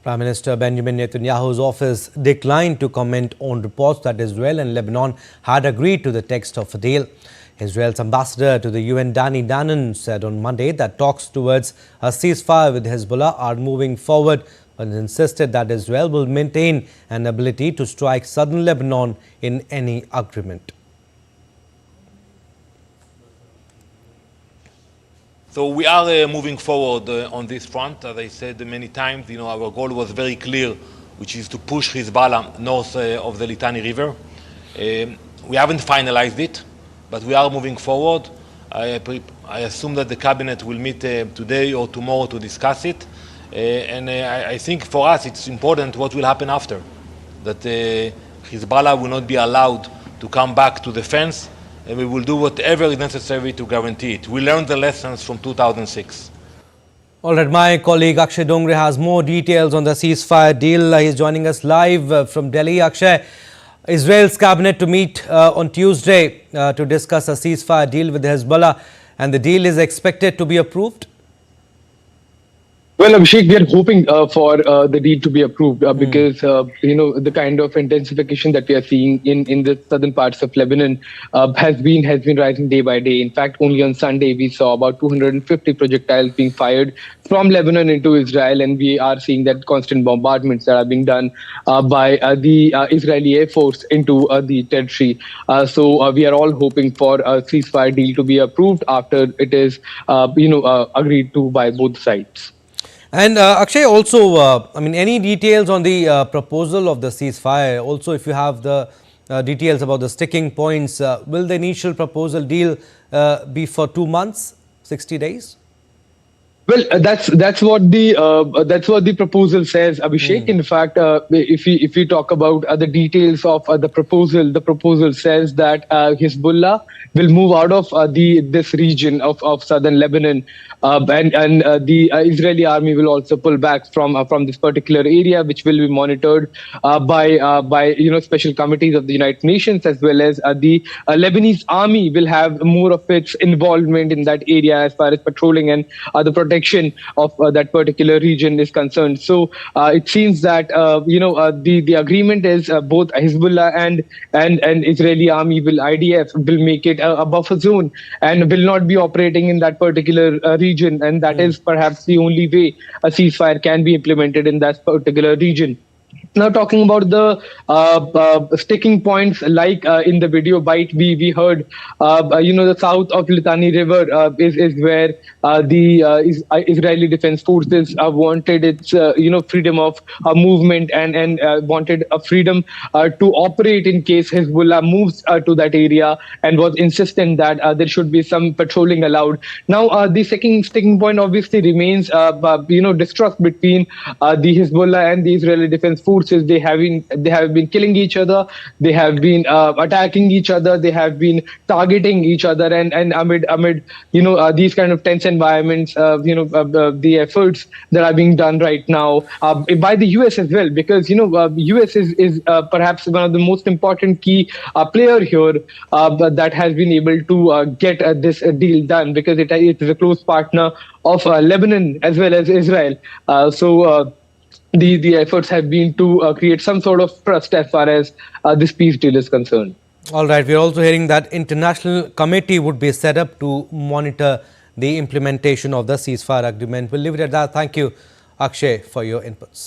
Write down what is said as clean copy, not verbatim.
Prime Minister Benjamin Netanyahu's office declined to comment on reports that Israel and Lebanon had agreed to the text of a deal. Israel's ambassador to the UN, Danny Danon, said on Monday that talks towards a ceasefire with Hezbollah are moving forward, but insisted that Israel will maintain an ability to strike southern Lebanon in any agreement. So we are moving forward on this front. As I said many times, our goal was very clear, which is to push Hezbollah north of the Litani River. We haven't finalized it, but we are moving forward. I assume that the cabinet will meet today or tomorrow to discuss it. And I think for us it's important what will happen after, that Hezbollah will not be allowed to come back to the fence, and we will do whatever is necessary to guarantee it. We learned the lessons from 2006. All right, my colleague Akshay Dongre has more details on the ceasefire deal. He's joining us live from Delhi. Akshay, Israel's cabinet to meet on Tuesday to discuss a ceasefire deal with Hezbollah, and the deal is expected to be approved. Well, Abhishek, we are hoping for the deal to be approved because, the kind of intensification that we are seeing in the southern parts of Lebanon has been rising day by day. In fact, only on Sunday, we saw about 250 projectiles being fired from Lebanon into Israel, and we are seeing that constant bombardments that are being done by the Israeli Air Force into the territory. So we are all hoping for a ceasefire deal to be approved after it is, agreed to by both sides. And Akshay, also, any details on the proposal of the ceasefire? Also, if you have the details about the sticking points, will the initial proposal deal be for 2 months, 60 days? Well, that's what the proposal says, Abhishek. In fact, if we talk about the details of the proposal says that Hezbollah will move out of this region of southern Lebanon, and the Israeli army will also pull back from this particular area, which will be monitored by special committees of the United Nations, as well as the Lebanese army will have more of its involvement in that area as far as patrolling and the protection of that particular region is concerned. So it seems that the agreement is both Hezbollah and Israeli army IDF will make it a buffer zone and will not be operating in that particular region, and that is perhaps the only way a ceasefire can be implemented in that particular region. Now, talking about the sticking points, like in the video bite we heard, the south of Litani River is where the Israeli Defense Forces wanted its freedom of movement and wanted a freedom to operate in case Hezbollah moves to that area, and was insistent that there should be some patrolling allowed. Now, the second sticking point obviously remains distrust between the Hezbollah and the Israeli Defense Forces. They have been killing each other, they have been attacking each other, they have been targeting each other, and amid these kind of tense environments, the efforts that are being done right now by the US as well, because US is perhaps one of the most important key player here that has been able to get this deal done, because it is a close partner of Lebanon as well as Israel. The efforts have been to create some sort of trust as far as this peace deal is concerned. All right. We are also hearing that international committee would be set up to monitor the implementation of the ceasefire agreement. We'll leave it at that. Thank you, Akshay, for your inputs.